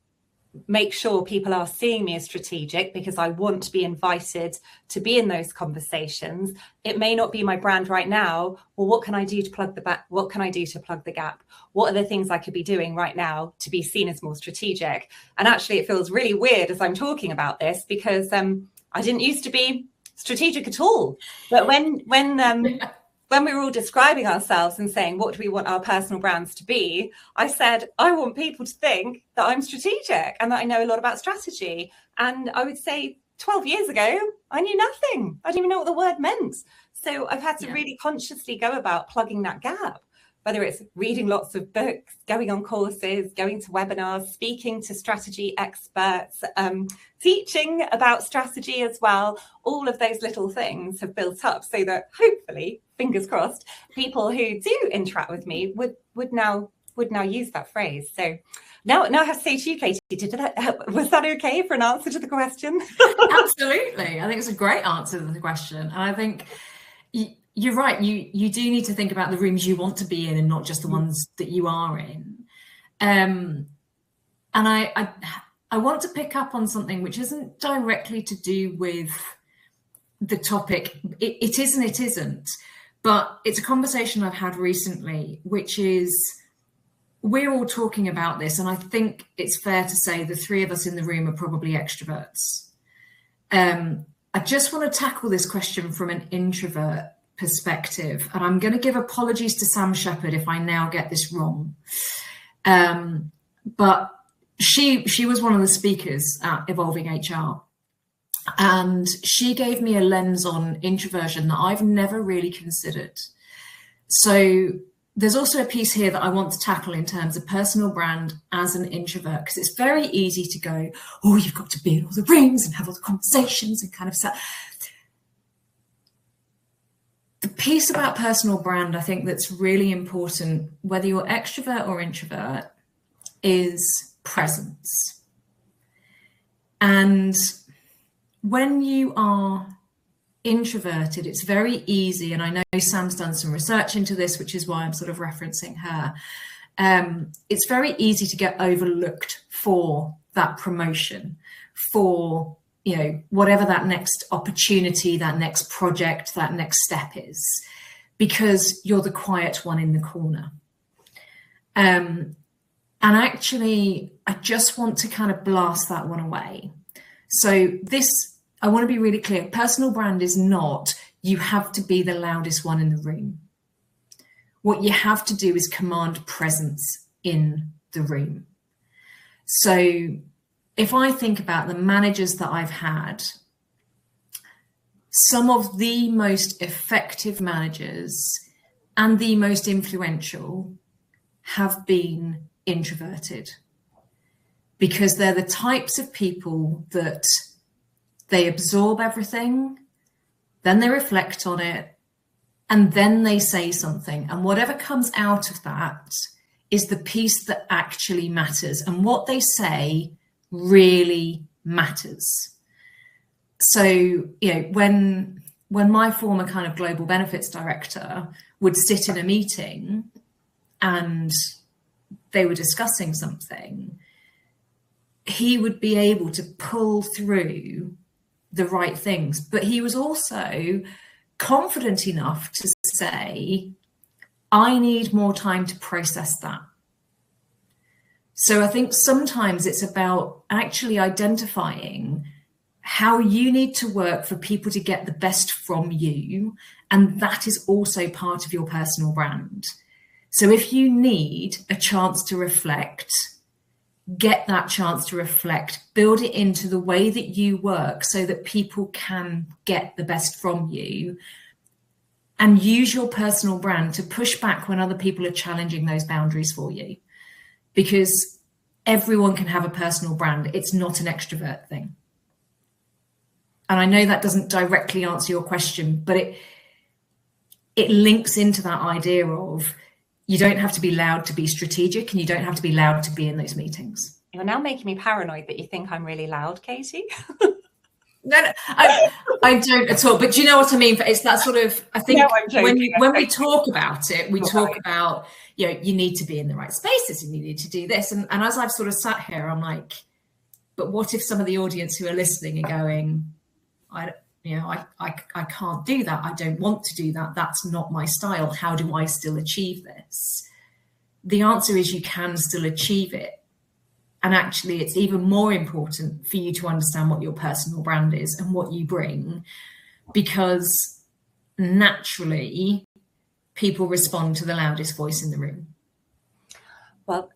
make sure people are seeing me as strategic because I want to be invited to be in those conversations. It may not be my brand right now. Well, what can I do to plug the gap? What can I do to plug the gap? What are the things I could be doing right now to be seen as more strategic? And actually, it feels really weird as I'm talking about this, because I didn't used to be strategic at all. But when we were all describing ourselves and saying, what do we want our personal brands to be? I said, I want people to think that I'm strategic and that I know a lot about strategy. And I would say 12 years ago, I knew nothing. I didn't even know what the word meant. So I've had to really consciously go about plugging that gap, whether it's reading lots of books, going on courses, going to webinars, speaking to strategy experts, teaching about strategy as well. All of those little things have built up so that hopefully, fingers crossed, people who do interact with me would now use that phrase. So now I have to say to you, Katie, was that okay for an answer to the question? Absolutely. I think it's a great answer to the question. And I think you're right. You do need to think about the rooms you want to be in and not just the ones that you are in. And I want to pick up on something which isn't directly to do with the topic. It is and it isn't. But it's a conversation I've had recently, which is we're all talking about this, and I think it's fair to say the three of us in the room are probably extroverts. I just want to tackle this question from an introvert perspective, and I'm going to give apologies to Sam Shepherd if I now get this wrong. But she was one of the speakers at Evolving HR, and she gave me a lens on introversion that I've never really considered. So there's also a piece here that I want to tackle in terms of personal brand as an introvert, because it's very easy to go, oh, you've got to be in all the rooms and have all the conversations and kind of stuff. The piece about personal brand, I think that's really important, whether you're extrovert or introvert, is presence. And when you are introverted, it's very easy, and I know Sam's done some research into this, which is why I'm sort of referencing her. It's very easy to get overlooked for that promotion, for, you know, whatever that next opportunity, that next project, that next step is, because you're the quiet one in the corner. And actually, I just want to kind of blast that one away. So I want to be really clear. Personal brand is not, you have to be the loudest one in the room. What you have to do is command presence in the room. So if I think about the managers that I've had, some of the most effective managers and the most influential have been introverted, because they're the types of people that they absorb everything, then they reflect on it, and then they say something. And whatever comes out of that is the piece that actually matters. And what they say really matters. So, you know, when my former kind of global benefits director would sit in a meeting and they were discussing something, he would be able to pull through the right things, but he was also confident enough to say, I need more time to process that. So I think sometimes it's about actually identifying how you need to work for people to get the best from you, and that is also part of your personal brand. So if you need a chance to reflect, get that chance to reflect, build it into the way that you work so that people can get the best from you, and use your personal brand to push back when other people are challenging those boundaries for you. Because everyone can have a personal brand. It's not an extrovert thing. And I know that doesn't directly answer your question, but it links into that idea of, you don't have to be loud to be strategic, and you don't have to be loud to be in those meetings. You're now making me paranoid that you think I'm really loud, Katie. No, I don't at all. But do you know what I mean? It's that sort of, I think when we talk about it, we talk about, you know, you need to be in the right spaces and you need to do this. And as I've sort of sat here, I'm like, but what if some of the audience who are listening are going, I can't do that. I don't want to do that. That's not my style. How do I still achieve this? The answer is you can still achieve it. And actually, it's even more important for you to understand what your personal brand is and what you bring, because naturally, people respond to the loudest voice in the room. Well,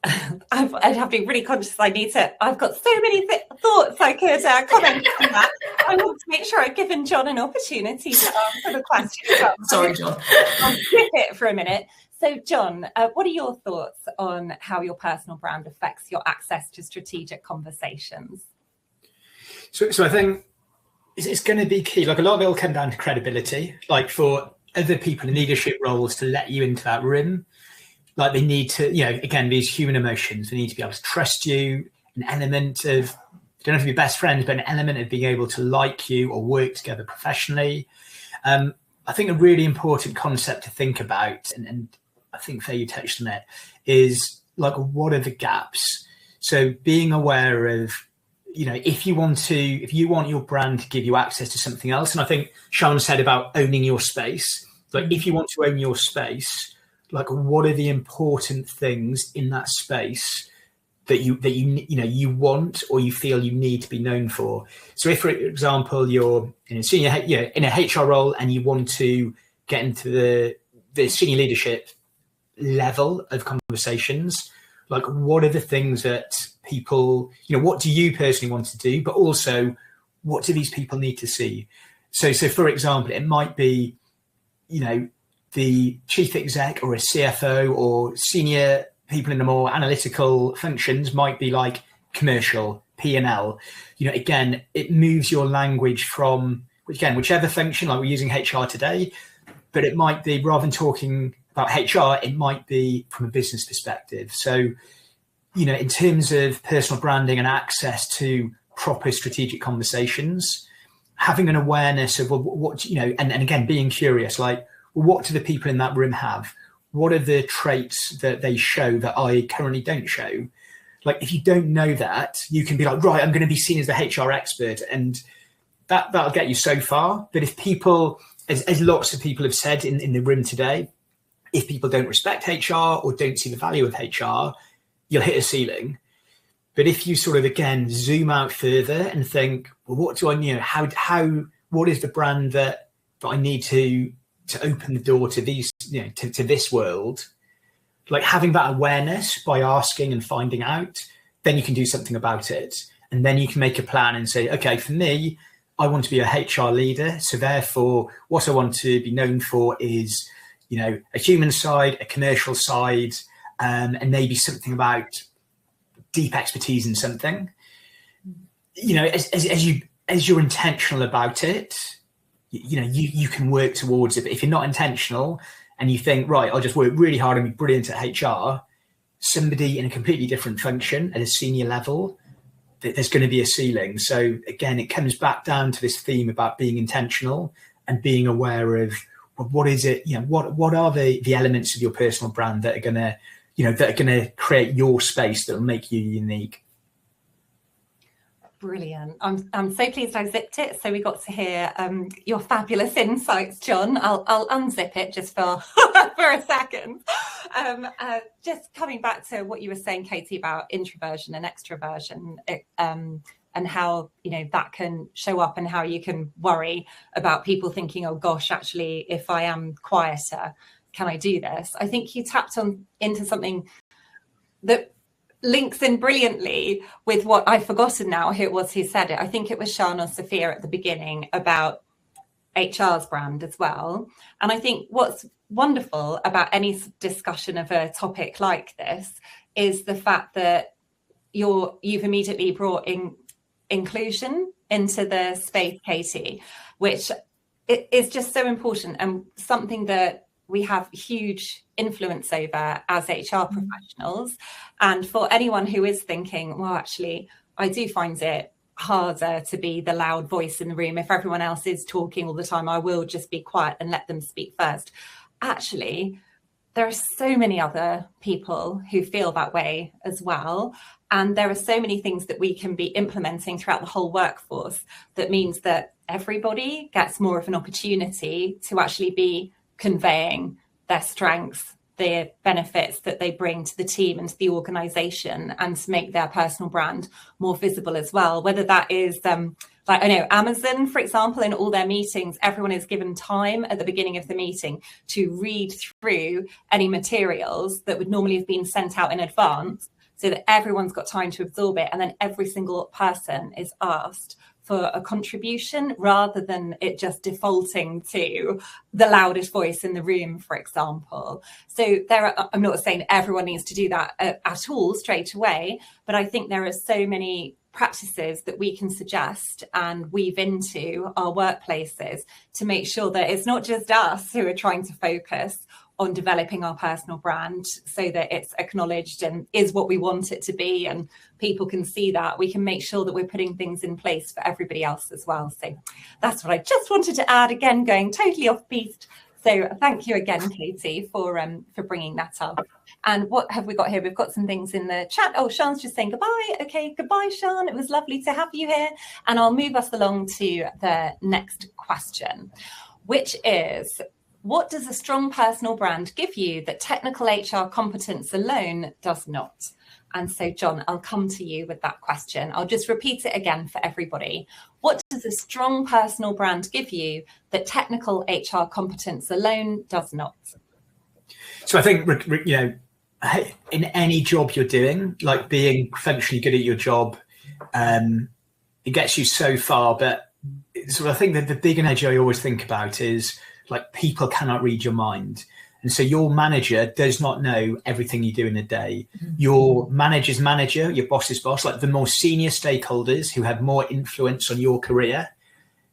I'd have to be really conscious. I've got so many thoughts I could comment on that. I want to make sure I've given John an opportunity to answer the question. Sorry, John. I'll skip it for a minute. So, John, what are your thoughts on how your personal brand affects your access to strategic conversations? So I think it's going to be key. Like, a lot of it will come down to credibility. Like, for other people in leadership roles to let you into that room, like, they need to, you know, again, these human emotions, they need to be able to trust you, an element of, you don't have to be best friends, but an element of being able to like you or work together professionally. I think a really important concept to think about, and I think Faye, you touched on it, is like, what are the gaps? So being aware of, you know, if you want your brand to give you access to something else, and I think Sean said about owning your space, like, if you want to own your space, like what are the important things in that space that you want or you feel you need to be known for. So if, for example, you're in a senior, in a HR role and you want to get into the senior leadership level of conversations, like what are the things that people, what do you personally want to do, but also what do these people need to see? So for example, it might be, the chief exec or a CFO or senior people in the more analytical functions might be like commercial, P&L. Again, it moves your language from, again, whichever function, like we're using HR today, but it might be, rather than talking about HR, it might be from a business perspective. So, in terms of personal branding and access to proper strategic conversations, having an awareness of what and again, being curious, like, well, what do the people in that room have? What are the traits that they show that I currently don't show? Like, if you don't know that, you can be like, right, I'm going to be seen as the HR expert, and that'll get you so far. But if people, as lots of people have said in the room today, if people don't respect HR or don't see the value of HR, you'll hit a ceiling. But if you sort of, again, zoom out further and think, well, what do I, what is the brand that I need to open the door to these, to this world, like having that awareness by asking and finding out, then you can do something about it. And then you can make a plan and say, okay, for me, I want to be a HR leader. So therefore, what I want to be known for is, a human side, a commercial side, and maybe something about deep expertise in something. As you're intentional about it, you can work towards it. But if you're not intentional and you think, right, I'll just work really hard and be brilliant at HR, somebody in a completely different function at a senior level, there's going to be a ceiling. So again, it comes back down to this theme about being intentional and being aware of what is it, what are the elements of your personal brand that are going to, create your space that will make you unique. Brilliant. I'm so pleased I zipped it. So we got to hear your fabulous insights, John. I'll unzip it just for for a second. Just coming back to what you were saying, Katie, about introversion and extroversion, and how that can show up and how you can worry about people thinking, oh gosh, actually, if I am quieter, can I do this? I think you tapped into something that links in brilliantly with what I've forgotten now who it was who said it. I think it was Sean or Sophia at the beginning about HR's brand as well. And I think what's wonderful about any discussion of a topic like this is the fact that you've immediately brought in inclusion into the space, Katie, which is just so important and something that we have huge influence over as HR professionals. And for anyone who is thinking, well, actually, I do find it harder to be the loud voice in the room. If everyone else is talking all the time, I will just be quiet and let them speak first. Actually, there are so many other people who feel that way as well. And there are so many things that we can be implementing throughout the whole workforce that means that everybody gets more of an opportunity to actually be conveying their strengths, the benefits that they bring to the team and to the organization, and to make their personal brand more visible as well. Whether that is like, I know Amazon, for example, in all their meetings, everyone is given time at the beginning of the meeting to read through any materials that would normally have been sent out in advance, so that everyone's got time to absorb it. And then every single person is asked for a contribution rather than it just defaulting to the loudest voice in the room, for example. So I'm not saying everyone needs to do that at all straight away, but I think there are so many practices that we can suggest and weave into our workplaces to make sure that it's not just us who are trying to focus on developing our personal brand so that it's acknowledged and is what we want it to be, and people can see that. We can make sure that we're putting things in place for everybody else as well. So that's what I just wanted to add, again, going totally off beat. So thank you again, Katie, for bringing that up. And what have we got here? We've got some things in the chat. Oh, Sean's just saying goodbye. Okay, goodbye, Sean. It was lovely to have you here. And I'll move us along to the next question, which is, What does a strong personal brand give you that technical HR competence alone does not? And so, John, I'll come to you with that question. I'll just repeat it again for everybody. What does a strong personal brand give you that technical HR competence alone does not? So I think, in any job you're doing, like being functionally good at your job, it gets you so far. But so I think that the big analogy I always think about is like people cannot read your mind. And so your manager does not know everything you do in a day. Your manager's manager, your boss's boss, like the more senior stakeholders who have more influence on your career,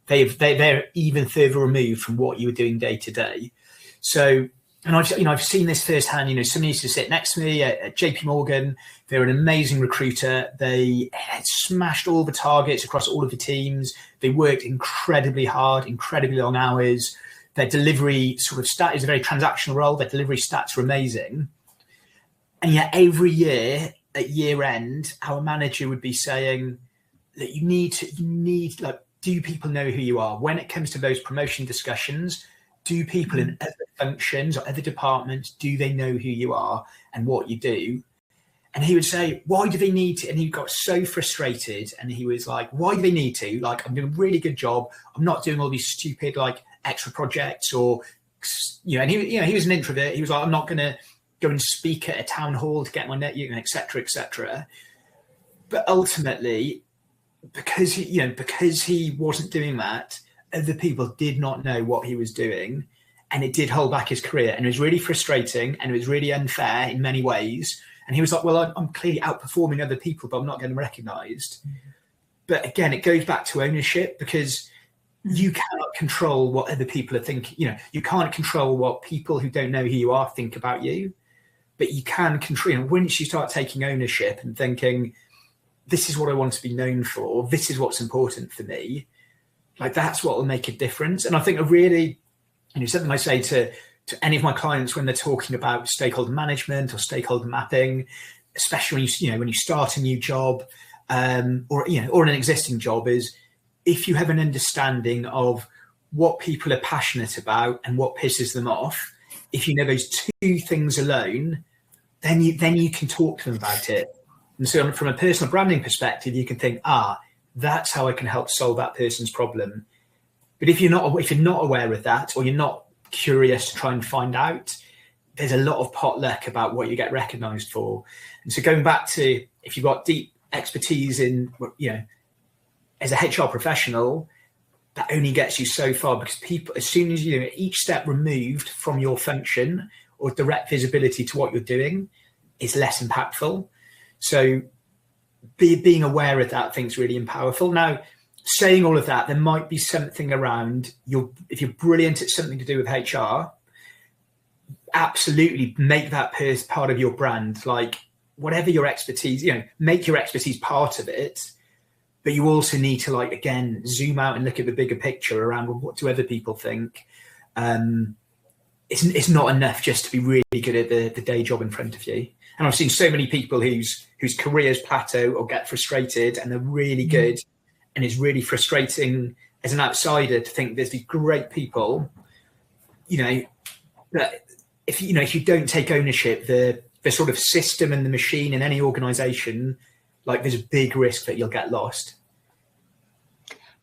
they're even further removed from what you were doing day to day. So, and I've seen this firsthand. Somebody used to sit next to me at JP Morgan. They're an amazing recruiter. They had smashed all the targets across all of the teams. They worked incredibly hard, incredibly long hours. Their delivery sort of stat is a very transactional role. Their delivery stats are amazing. And yet every year at year end, our manager would be saying that you need like, do people know who you are? When it comes to those promotion discussions, do people in other functions or other departments, do they know who you are and what you do? And he would say, why do they need to? And he got so frustrated. And he was like, why do they need to? Like, I'm doing a really good job. I'm not doing all these stupid, like, extra projects or, and he was an introvert. He was like, I'm not going to go and speak at a town hall to get my net, et cetera, et cetera. But ultimately, because he wasn't doing that, other people did not know what he was doing, and it did hold back his career. And it was really frustrating, and it was really unfair in many ways. And he was like, well, I'm clearly outperforming other people, but I'm not getting recognised. But again, it goes back to ownership, because you cannot control what other people are thinking. You can't control what people who don't know who you are think about you, but you can control. Once you start taking ownership and thinking, this is what I want to be known for, this is what's important for me, like that's what will make a difference. And I think something I say to any of my clients when they're talking about stakeholder management or stakeholder mapping, especially when you start a new job or an existing job, is if you have an understanding of what people are passionate about and what pisses them off, if you know those two things alone, then you can talk to them about it. And so from a personal branding perspective, you can think, that's how I can help solve that person's problem. But if you're not aware of that, or you're not curious to try and find out, there's a lot of potluck about what you get recognized for. And so going back to, if you've got deep expertise in, as a HR professional, that only gets you so far, because people, as soon as each step removed from your function or direct visibility to what you're doing is less impactful. So being aware of that, I think, is really powerful. Now, saying all of that, there might be something around if you're brilliant at something to do with HR, absolutely make that part of your brand. Like, whatever your expertise, make your expertise part of it. But you also need to, like, again, zoom out and look at the bigger picture around what do other people think. It's not enough just to be really good at the day job in front of you. And I've seen so many people whose careers plateau or get frustrated, and they're really good. And it's really frustrating as an outsider to think there's these great people, that if you don't take ownership, the sort of system and the machine in any organization, like, there's a big risk that you'll get lost.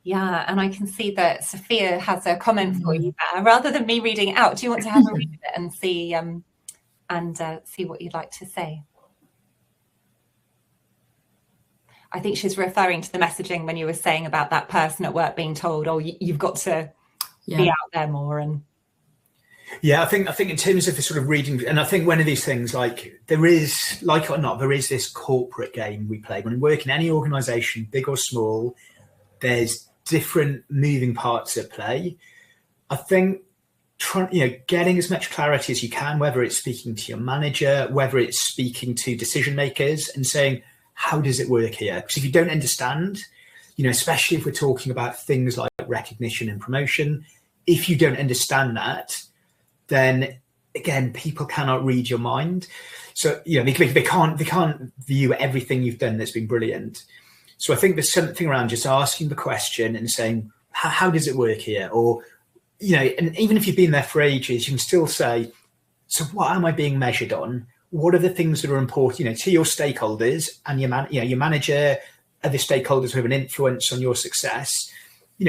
Yeah, and I can see that Sophia has a comment for you there. Rather than me reading it out, do you want to have a read of it and see what you'd like to say? I think she's referring to the messaging when you were saying about that person at work being told, "Oh, you've got to be out there more." And I think in terms of the sort of reading, and I think one of these things, like, there is, like it or not, there is this corporate game we play when we work in any organisation, big or small. There's different moving parts at play. I think getting as much clarity as you can, whether it's speaking to your manager, whether it's speaking to decision makers, and saying, how does it work here? Because if you don't understand, especially if we're talking about things like recognition and promotion, if you don't understand that, then again, people cannot read your mind. So, they can't view everything you've done that's been brilliant. So I think there's something around just asking the question and saying, how does it work here? Or and even if you've been there for ages, you can still say, so what am I being measured on? What are the things that are important, to your stakeholders and your manager, other stakeholders who have an influence on your success,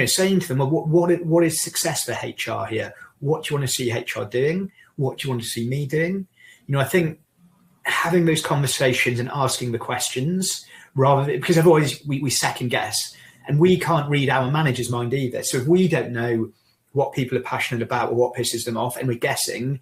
saying to them, well, what is success for HR here? What do you want to see HR doing? What do you want to see me doing? I think having those conversations and asking the questions because otherwise we second guess, and we can't read our manager's mind either. So if we don't know what people are passionate about or what pisses them off, and we're guessing,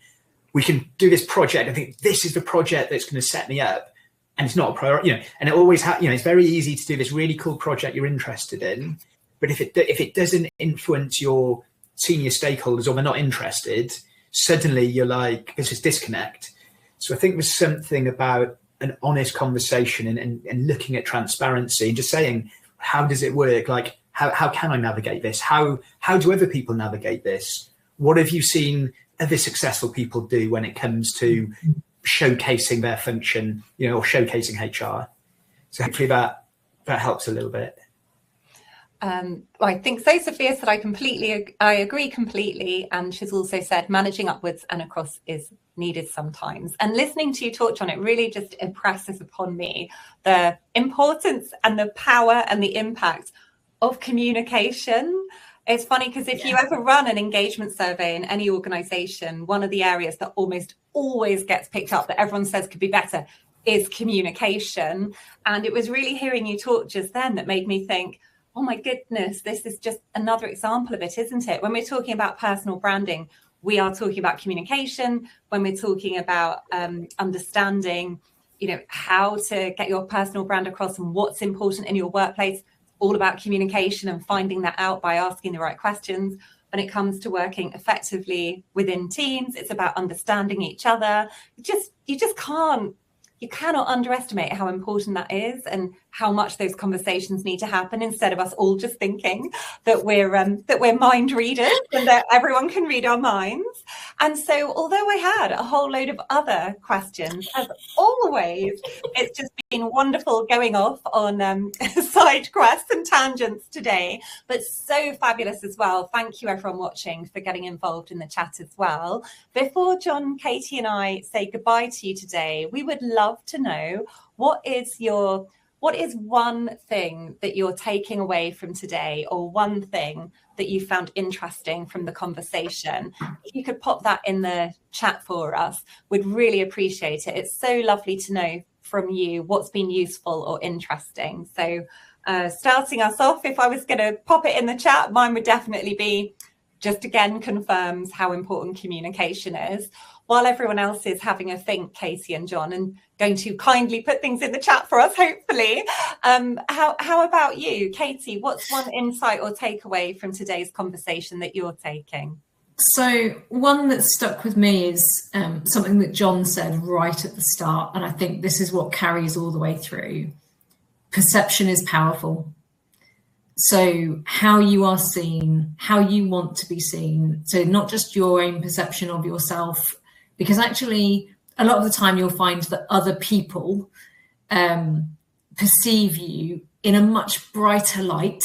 we can do this project. I think this is the project that's going to set me up, and it's not a priority. And it always it's very easy to do this really cool project you're interested in, but if it doesn't influence your senior stakeholders or they're not interested, suddenly you're like, there's this disconnect. So I think there's something about an honest conversation and looking at transparency and just saying, how does it work? Like, how can I navigate this? How do other people navigate this? What have you seen other successful people do when it comes to showcasing their function, or showcasing HR? So hopefully that helps a little bit. I think so. Sophia said I agree completely, and she's also said managing upwards and across is needed sometimes. And listening to you talk, John, it really just impresses upon me the importance and the power and the impact of communication. It's funny because if you ever run an engagement survey in any organization, one of the areas that almost always gets picked up that everyone says could be better is communication. And it was really hearing you talk just then that made me think, oh my goodness, this is just another example of it, isn't it? When we're talking about personal branding, we are talking about communication. When we're talking about understanding, how to get your personal brand across and what's important in your workplace, all about communication and finding that out by asking the right questions. When it comes to working effectively within teams, it's about understanding each other. You cannot underestimate how important that is and how much those conversations need to happen, instead of us all just thinking that we're mind readers and that everyone can read our minds. And so although I had a whole load of other questions, as always, it's just been wonderful going off on side quests and tangents today, but so fabulous as well. Thank you everyone watching for getting involved in the chat as well. Before John, Katie and I say goodbye to you today, we would love to know what is one thing that you're taking away from today, or one thing that you found interesting from the conversation. If you could pop that in the chat for us, we'd really appreciate it. It's so lovely to know from you what's been useful or interesting. So starting us off, if I was going to pop it in the chat, mine would definitely be just again confirms how important communication is. While everyone else is having a think, Katie and John, and going to kindly put things in the chat for us, hopefully. How about you, Katie? What's one insight or takeaway from today's conversation that you're taking? So one that stuck with me is something that John said right at the start, and I think this is what carries all the way through. Perception is powerful. So how you are seen, how you want to be seen. So not just your own perception of yourself, because actually a lot of the time you'll find that other people perceive you in a much brighter light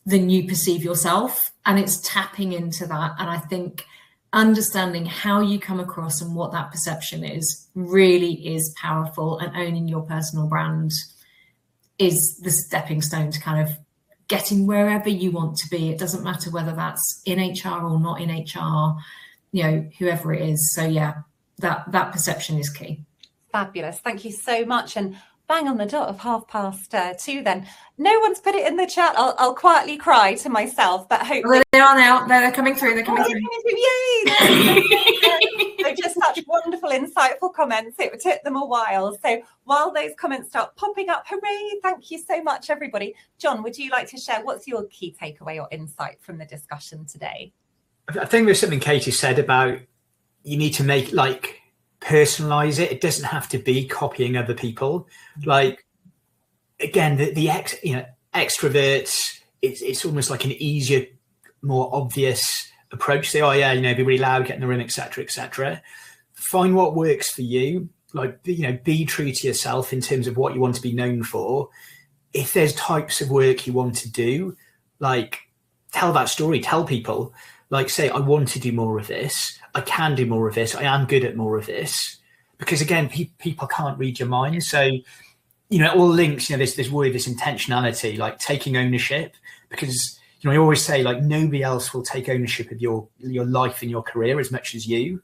than you perceive yourself. And it's tapping into that. And I think understanding how you come across and what that perception is really is powerful, and owning your personal brand is the stepping stone to kind of getting wherever you want to be. It doesn't matter whether that's in HR or not in HR, whoever it is. So yeah, that perception is key. Fabulous. Thank you so much. And bang on the dot of 2:30 then. No one's put it in the chat. I'll quietly cry to myself, but hopefully... Well, they are now. They're coming through. They're coming through. Yay! They're just such wonderful, insightful comments. It took them a while. So while those comments start popping up, hooray, thank you so much, everybody. John, would you like to share what's your key takeaway or insight from the discussion today? I think there's something Katie said about you need to make personalize it. It doesn't have to be copying other people. Like, again, the extroverts, it's almost like an easier, more obvious approach. Say, be really loud, get in the room, etc., etc. Find what works for you. Be true to yourself in terms of what you want to be known for. If there's types of work you want to do, tell that story, tell people. like say, I want to do more of this. I can do more of this. I am good at more of this. Because again, people can't read your mind. So, you know, it all links, you know, this word, this intentionality, like taking ownership, because, you know, I always say like nobody else will take ownership of your life and your career as much as you,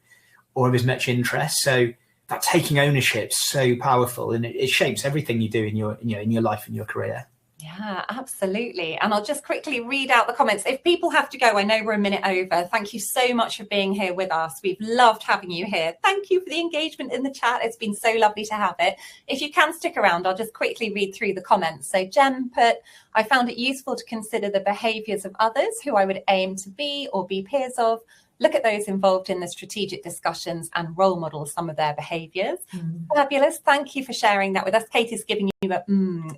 or of as much interest. So that taking ownership is so powerful, and it shapes everything you do in your life and your career. Yeah, absolutely. And I'll just quickly read out the comments. If people have to go, I know we're a minute over. Thank you so much for being here with us. We've loved having you here. Thank you for the engagement in the chat. It's been so lovely to have it. If you can stick around, I'll just quickly read through the comments. So Jen put, I found it useful to consider the behaviours of others who I would aim to be or be peers of. Look at those involved in the strategic discussions and role model some of their behaviours. Fabulous. Thank you for sharing that with us. Katie's giving you a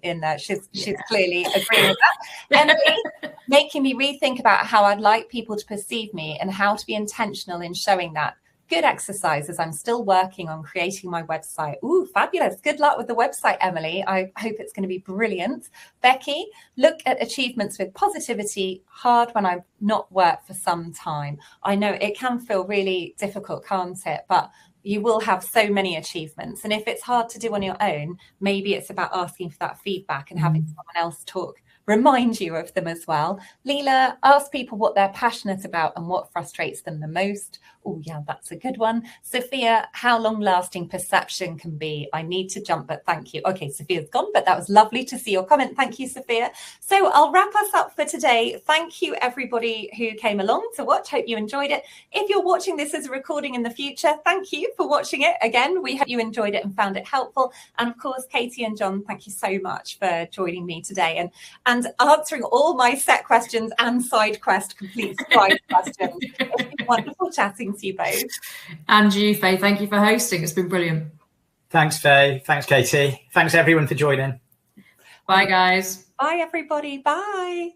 in there. She's clearly agreeing with that. Emily, making me rethink about how I'd like people to perceive me and how to be intentional in showing that. Good exercise as I'm still working on creating my website. Ooh, fabulous. Good luck with the website, Emily. I hope it's going to be brilliant. Becky, look at achievements with positivity. Hard when I've not worked for some time. I know it can feel really difficult, can't it? But you will have so many achievements. And if it's hard to do on your own, maybe it's about asking for that feedback and having someone else remind you of them as well. Leela, ask people what they're passionate about and what frustrates them the most. Oh, yeah, that's a good one. Sophia, how long-lasting perception can be. I need to jump, but thank you. Okay, Sophia's gone, but that was lovely to see your comment. Thank you, Sophia. So I'll wrap us up for today. Thank you, everybody who came along to watch. Hope you enjoyed it. If you're watching this as a recording in the future, thank you for watching it. Again, we hope you enjoyed it and found it helpful. And of course, Katie and John, thank you so much for joining me today and answering all my set questions and side quest complete side questions. It's been wonderful chatting to you both. And you, Faye, thank you for hosting. It's been brilliant. Thanks, Faye. Thanks, Katie. Thanks, everyone, for joining. Bye, guys. Bye, everybody. Bye.